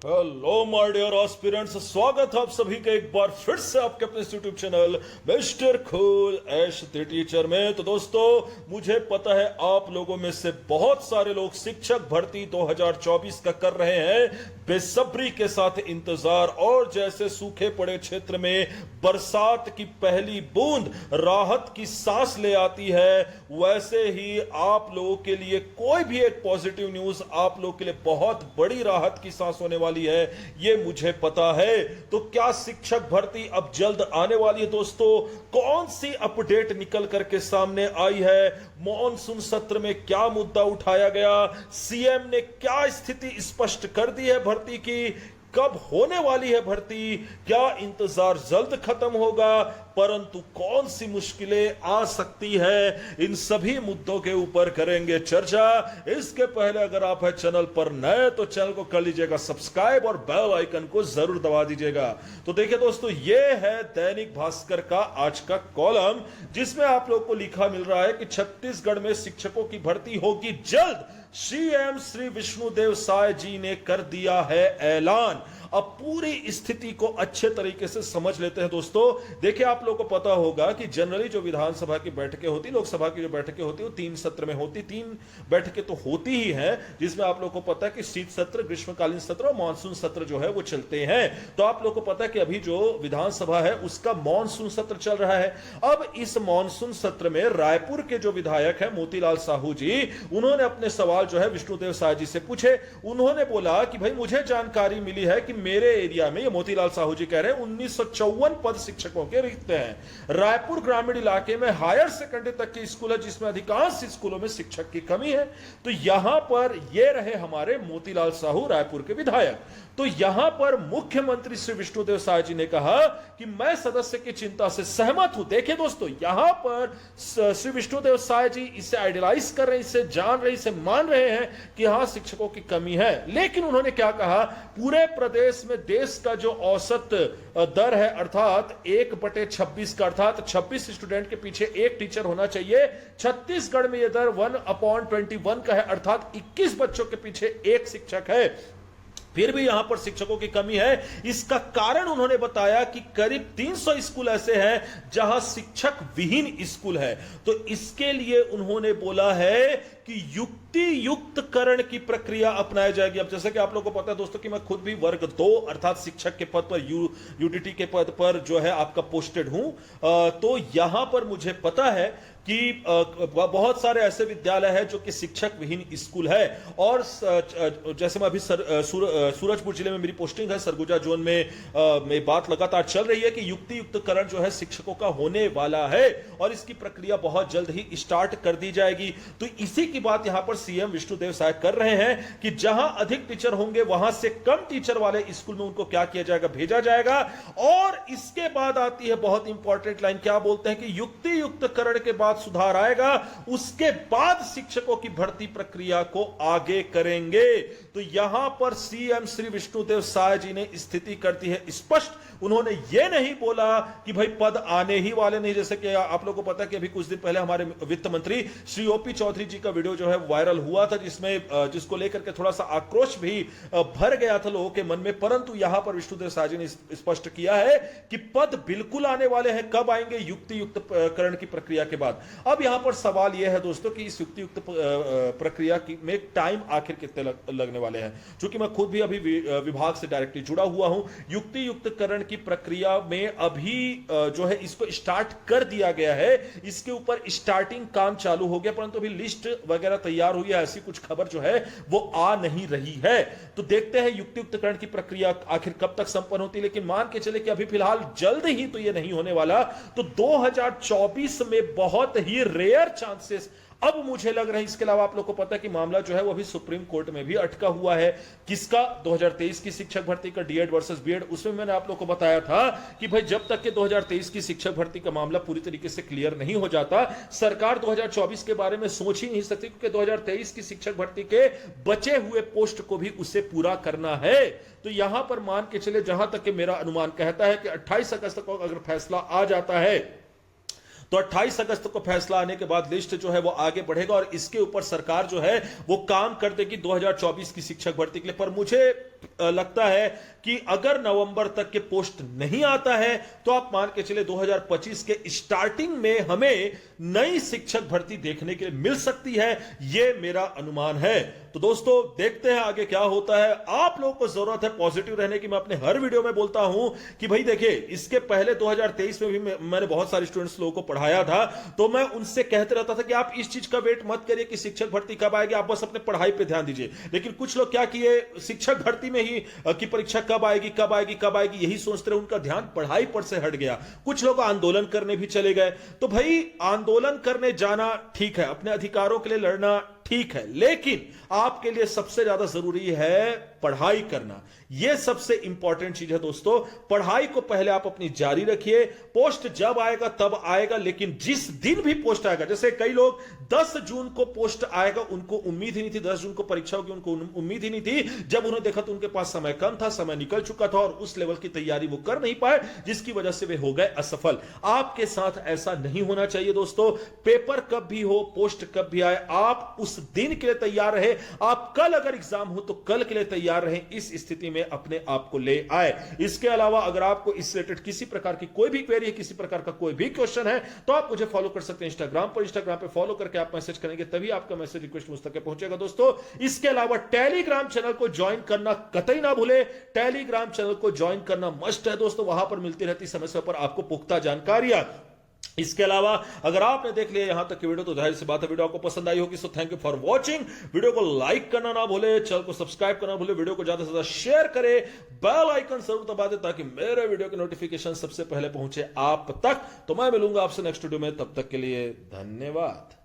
Hello my dear aspirants, स्वागत है आप सभी का एक बार फिर से आपके अपने YouTube channel mister cool Ash the teacher में। तो दोस्तों, मुझे पता है आप लोगों में से बहुत सारे लोग शिक्षक भर्ती 2024 का कर रहे हैं बेसब्री के साथ इंतजार, और जैसे सूखे पड़े क्षेत्र में बरसात की पहली बूंद राहत की सांस ले आती है, वैसे ही आप लोगों के लिए कोई भी एक पॉजिटिव न्यूज आप लोगों के लिए बहुत बड़ी राहत की सांस होने वाली है, ये मुझे पता है। तो क्या शिक्षक भर्ती अब जल्द आने वाली है दोस्तों? कौन सी अपडेट निकल करके सामने आई है? मॉनसून सत्र में क्या मुद्दा उठाया गया? सीएम ने क्या स्थिति स्पष्ट कर दी है भर्ती की? कब होने वाली है भर्ती? क्या इंतजार जल्द खत्म होगा? परंतु कौन सी मुश्किलें आ सकती है? इन सभी मुद्दों के ऊपर करेंगे चर्चा। इसके पहले अगर आप है चैनल पर नए तो चैनल को कर लीजिएगा सब्सक्राइब और बेल आइकन को जरूर दबा दीजिएगा। तो देखिए दोस्तों, ये है दैनिक भास्कर का आज का कॉलम, जिसमें आप लोग को लिखा मिल रहा है कि छत्तीसगढ़ में शिक्षकों की भर्ती होगी जल्द। सीएम श्री विष्णुदेव साय जी ने कर दिया है ऐलान। अब पूरी स्थिति को अच्छे तरीके से समझ लेते हैं दोस्तों। देखिए, आप लोगों को पता होगा कि जनरली जो विधानसभा की बैठकें होती, लोकसभा की जो बैठकें होती, वो 3 सत्र में होती। 3 बैठकें तो होती ही हैं, जिसमें आप लोगों को पता है कि शीत सत्र, ग्रीष्मकालीन सत्र और मानसून सत्र जो है वो चलते हैं। तो आप लोगों को पता है कि अभी जो विधानसभा है उसका मानसून सत्र चल रहा है। अब इस मानसून सत्र में रायपुर के जो विधायक है मोतीलाल साहू जी, उन्होंने अपने सवाल जो है विष्णुदेव साय जी से पूछे। उन्होंने बोला कि भाई, मुझे जानकारी मिली है कि मेरे एरिया में, ये मोतीलाल साहू जी कह रहे हैं, 1954 पद शिक्षकों के रिक्त हैं। रायपुर ग्रामीण इलाके में हायर सेकेंडरी तक के स्कूल है, जिसमें अधिकांश स्कूलों में शिक्षक की कमी है। तो यहां पर ये रहे हमारे मोतीलाल साहू, रायपुर के विधायक। तो यहां पर मुख्यमंत्री श्री विष्णुदेव साय जी ने कहा कि मैं सदस्य की चिंता से सहमत हूं। देखिए दोस्तों, यहां पर श्री विष्णुदेव साय जी इसे आइडियलाइज कर रहे हैं, इसे जान रहे, इसे मान रहे हैं कि हां शिक्षकों की कमी है। लेकिन उन्होंने क्या कहा, पूरे प्रदेश में देश का जो औसत दर है, अर्थात 1/26 का, अर्थात 26 स्टूडेंट के पीछे एक टीचर होना चाहिए। छत्तीसगढ़ में यह दर 1/21 का है, अर्थात 21 बच्चों के पीछे एक शिक्षक है। फिर भी यहां पर शिक्षकों की कमी है। इसका कारण उन्होंने बताया कि करीब 300 स्कूल ऐसे हैं जहां शिक्षक विहीन स्कूल है। तो इसके लिए उन्होंने बोला है कि युक्ति युक्तकरण की प्रक्रिया अपनाई जाएगी। अब जैसे कि आप लोगों को पता है दोस्तों कि मैं खुद भी वर्ग 2 अर्थात शिक्षक के पद पर, यूडीटी के पद पर जो है आपका पोस्टेड हूं। तो यहां पर मुझे पता है कि बहुत सारे ऐसे विद्यालय हैं जो कि शिक्षक विहीन स्कूल है। और जैसे मैं अभी सूरजपुर जिले में मेरी पोस्टिंग है, सरगुजा जोन में बात लगातार चल रही है कि युक्ति युक्तकरण जो है शिक्षकों का होने वाला है, और इसकी प्रक्रिया बहुत जल्द ही स्टार्ट कर दी जाएगी। तो इसी की बात यहां पर सीएम विष्णुदेव साय कर रहे हैं कि जहां अधिक टीचर होंगे वहां से कम टीचर वाले स्कूल में उनको क्या किया जाएगा, भेजा जाएगा। और इसके बाद आती है बहुत इंपॉर्टेंट लाइन, क्या बोलते हैं कि युक्ति युक्तकरण के बाद सुधार आएगा, उसके बाद शिक्षकों की भर्ती प्रक्रिया को आगे करेंगे। तो यहां पर सीएम श्री विष्णुदेव साय जी ने स्थिति कर दी है स्पष्ट। उन्होंने यह नहीं बोला कि भाई पद आने ही वाले नहीं। जैसे कि आप लोगों को पता है कि अभी कुछ दिन पहले हमारे वित्त मंत्री श्री ओपी चौधरी जी का वीडियो जो है वायरल हुआ था, जिसको लेकर के थोड़ा सा आक्रोश भी भर गया था लोगों के मन में। परंतु यहां पर विष्णुदेव साय जी ने स्पष्ट किया है कि पद बिल्कुल आने वाले हैं। कब आएंगे? युक्ति युक्तकरण की प्रक्रिया के बाद। अब यहां पर सवाल यह है दोस्तों कि इस युक्ति युक्त प्रक्रिया में टाइम आखिर कितने लगने वाले हैं। क्योंकि मैं खुद भी अभी विभाग से डायरेक्टली जुड़ा हुआ हूं। युक्ति युक्तकरण की प्रक्रिया में अभी जो है इसको स्टार्ट कर दिया गया है, इसके ऊपर स्टार्टिंग काम चालू हो गया, परंतु अभी लिस्ट वगैरह तैयार हुई है, ऐसी कुछ खबर जो है वो आ नहीं रही है। तो देखते हैं युक्ति युक्तकरण की प्रक्रिया आखिर कब तक संपन्न होती है। लेकिन मान के चले कि अभी फिलहाल जल्द ही तो ये नहीं होने वाला। तो 2024 में बहुत ही रेयर चांसेस अब मुझे लग रहा है। इसके अलावा आप लोग को पता है कि मामला जो है वो अभी सुप्रीम कोर्ट में भी अटका हुआ है। किसका? 2023 की शिक्षक भर्ती का, डीएड वर्सेस बीएड। उसमें मैंने आप लोग को बताया था कि भाई जब तक के 2023 की शिक्षक भर्ती का मामला पूरी तरीके से क्लियर नहीं हो जाता, सरकार 2024 के बारे में सोच ही नहीं सकती, क्योंकि 2023 की शिक्षक भर्ती के बचे हुए पोस्ट को भी उसे पूरा करना है। तो यहां पर मान के चले, जहां तक कि मेरा अनुमान कहता है कि 28 अगस्त को अगर फैसला आ जाता है तो 28 अगस्त को फैसला आने के बाद लिस्ट जो है वो आगे बढ़ेगा और इसके ऊपर सरकार जो है वो काम कर देगी 2024 की शिक्षक भर्ती के लिए। पर मुझे लगता है कि अगर नवंबर तक के पोस्ट नहीं आता है तो आप मान के चले 2025 के स्टार्टिंग में हमें नई शिक्षक भर्ती देखने के लिए मिल सकती है, यह मेरा अनुमान है। तो दोस्तों देखते हैं आगे क्या होता है। आप लोगों को जरूरत है पॉजिटिव रहने की। मैं अपने हर वीडियो में बोलता हूं कि भाई देखिए, इसके पहले 2023 में भी मैंने बहुत सारे स्टूडेंट्स लोगों को पढ़ाया था, तो मैं उनसे कहते रहता था कि आप इस चीज का वेट मत करिए कि शिक्षक भर्ती कब आएगी, आप बस अपने पढ़ाई पे ध्यान दीजिए। लेकिन कुछ लोग क्या किए, शिक्षक भर्ती में ही की परीक्षा कब आएगी कब आएगी कब आएगी यही सोचते रहे, उनका ध्यान पढ़ाई पर से हट गया। कुछ लोग आंदोलन करने भी चले गए। तो भाई आंदोलन करने जाना ठीक है, अपने अधिकारों के लिए लड़ना ठीक है, लेकिन आपके लिए सबसे ज्यादा जरूरी है पढ़ाई करना। यह सबसे इंपॉर्टेंट चीज है दोस्तों। पढ़ाई को पहले आप अपनी जारी रखिए। पोस्ट जब आएगा तब आएगा, लेकिन जिस दिन भी पोस्ट आएगा, जैसे कई लोग 10 जून को पोस्ट आएगा, उनको उम्मीद ही नहीं थी, 10 जून को परीक्षा होगी, उनको उम्मीद ही नहीं थी। जब उन्होंने देखा तो उनके पास समय कम था, समय निकल चुका था और उस लेवल की तैयारी वो कर नहीं पाए, जिसकी वजह से वे हो गए असफल। आपके साथ ऐसा नहीं होना चाहिए दोस्तों। पेपर कब भी हो, पोस्ट कब भी आए, आप उस दिन के लिए तैयार रहे। आप कल अगर एग्जाम हो तो कल के लिए तैयार रहे, इस स्थिति में अपने आप को ले आए। इसके अलावा अगर आपको इस रिलेटेड किसी प्रकार की कोई भी क्वेरी है, किसी प्रकार का कोई भी क्वेश्चन है, तो आप मुझे फॉलो कर सकते हैं इंस्टाग्राम पर। इंस्टाग्राम पे फॉलो करके आप मैसेज करेंगे, तभी आपका मैसेज रिक्वेस्ट मुझ तक पहुंचेगा दोस्तों। इसके अलावा टेलीग्राम चैनल को ज्वाइन करना कतई ना भूले। टेलीग्राम चैनल को ज्वाइन करना मस्ट है दोस्तों, वहां पर मिलती रहती समय समय पर आपको पुख्ता जानकारियां। इसके अलावा अगर आपने देख लिया यहां तक की वीडियो तो जाहिर सी बात है वीडियो आपको पसंद आई होगी। So thank you for watching. Video को लाइक करना ना भूले, चैनल को सब्सक्राइब करना भूले, वीडियो को ज्यादा से ज्यादा शेयर करें, बेल आइकन जरूर दबा दें ताकि मेरे वीडियो के नोटिफिकेशन सबसे पहले पहुंचे आप तक। तो मैं मिलूंगा आपसे नेक्स्ट वीडियो में, तब तक के लिए धन्यवाद।